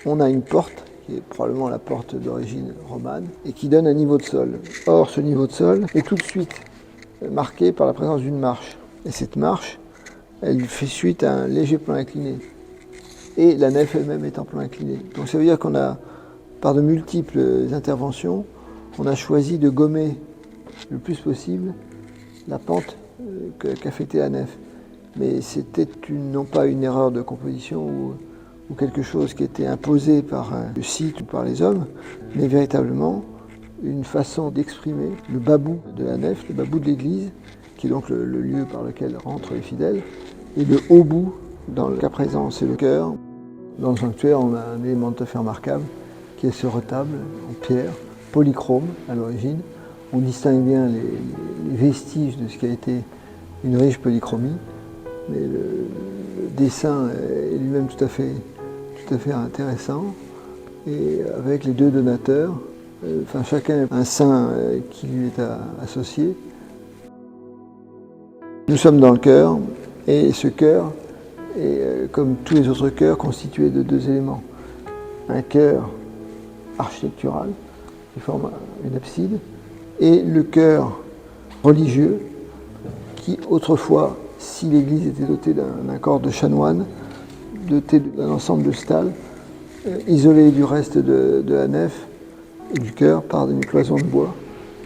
on a une porte, qui est probablement la porte d'origine romane, et qui donne un niveau de sol. Or, ce niveau de sol est tout de suite marqué par la présence d'une marche. Et cette marche, elle fait suite à un léger plan incliné. Et la nef elle-même est en plan incliné. Donc ça veut dire qu'on a, par de multiples interventions, on a choisi de gommer le plus possible la pente qu'a fêtée la nef. Mais c'était non pas une erreur de composition ou quelque chose qui était imposé par le site ou par les hommes, mais véritablement une façon d'exprimer le babou de la nef, le babou de l'église, qui est donc le lieu par lequel rentrent les fidèles, et le haut bout, dans le cas présent, c'est le chœur. Dans le sanctuaire, on a un élément tout à fait remarquable, qui est ce retable en pierre, polychrome à l'origine. On distingue bien les vestiges de ce qui a été une riche polychromie, mais le dessin est lui-même tout à fait intéressant. Et avec les deux donateurs, chacun a un saint qui lui est associé. Nous sommes dans le chœur, et ce chœur est, comme tous les autres chœurs, constitué de deux éléments. Un chœur architectural, qui forme une abside, et le chœur religieux, qui autrefois, si l'église était dotée d'un corps de chanoine, doté d'un ensemble de stalles, isolé du reste de la nef et du chœur par une cloison de bois,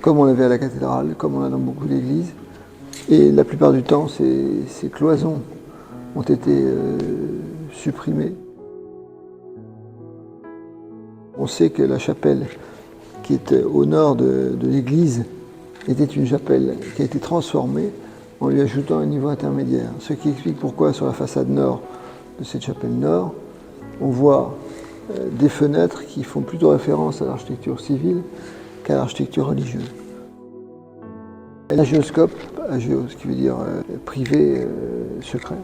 comme on l'avait à la cathédrale, comme on a dans beaucoup d'églises. Et la plupart du temps, ces cloisons ont été supprimées. On sait que la chapelle qui est au nord de l'église était une chapelle qui a été transformée en lui ajoutant un niveau intermédiaire. Ce qui explique pourquoi sur la façade nord de cette chapelle nord, on voit des fenêtres qui font plutôt référence à l'architecture civile qu'à l'architecture religieuse. L'agioscope, agios qui veut dire privé, secret,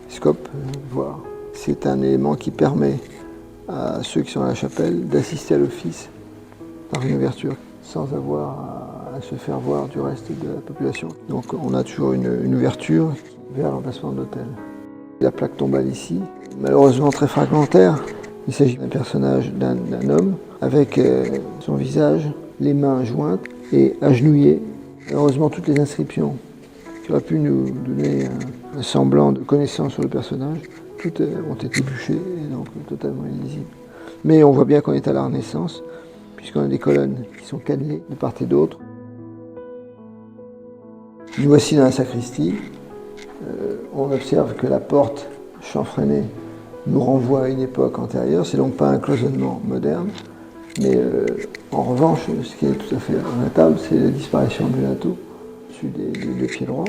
scope, voir, c'est un élément qui permet à ceux qui sont à la chapelle d'assister à l'office par une ouverture sans avoir à se faire voir du reste de la population. Donc on a toujours une ouverture vers l'emplacement de l'autel. La plaque tombale ici, malheureusement très fragmentaire. Il s'agit d'un personnage d'un homme avec son visage, les mains jointes et agenouillé. Heureusement, toutes les inscriptions qui auraient pu nous donner un semblant de connaissance sur le personnage, toutes ont été bûchées et donc totalement illisibles. Mais on voit bien qu'on est à la Renaissance, puisqu'on a des colonnes qui sont cannelées de part et d'autre. Nous voici dans la sacristie. On observe que la porte chanfreinée nous renvoie à une époque antérieure. C'est donc pas un cloisonnement moderne, mais en revanche, ce qui est tout à fait notable, c'est la disparition du linteau au-dessus des pieds droits,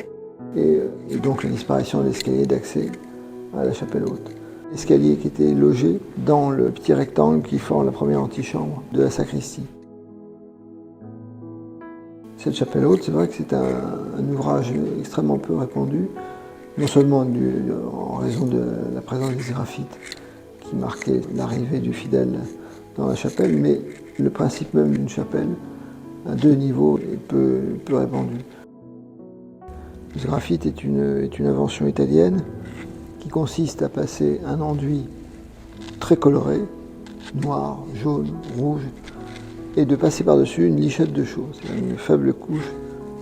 et donc la disparition de l'escalier d'accès à la chapelle haute. L'escalier qui était logé dans le petit rectangle qui forme la première antichambre de la sacristie. Cette chapelle haute, c'est vrai que c'est un ouvrage extrêmement peu répandu, non seulement en raison de la présence des graphites qui marquaient l'arrivée du fidèle dans la chapelle, mais le principe même d'une chapelle à deux niveaux est peu répandu. Ce graphite est une invention italienne qui consiste à passer un enduit très coloré, noir, jaune, rouge, et de passer par-dessus une lichette de chaux, c'est-à-dire une faible couche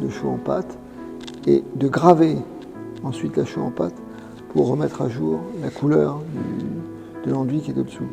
de chaux en pâte, et de graver ensuite la chaux en pâte pour remettre à jour la couleur de l'enduit qui est au-dessous.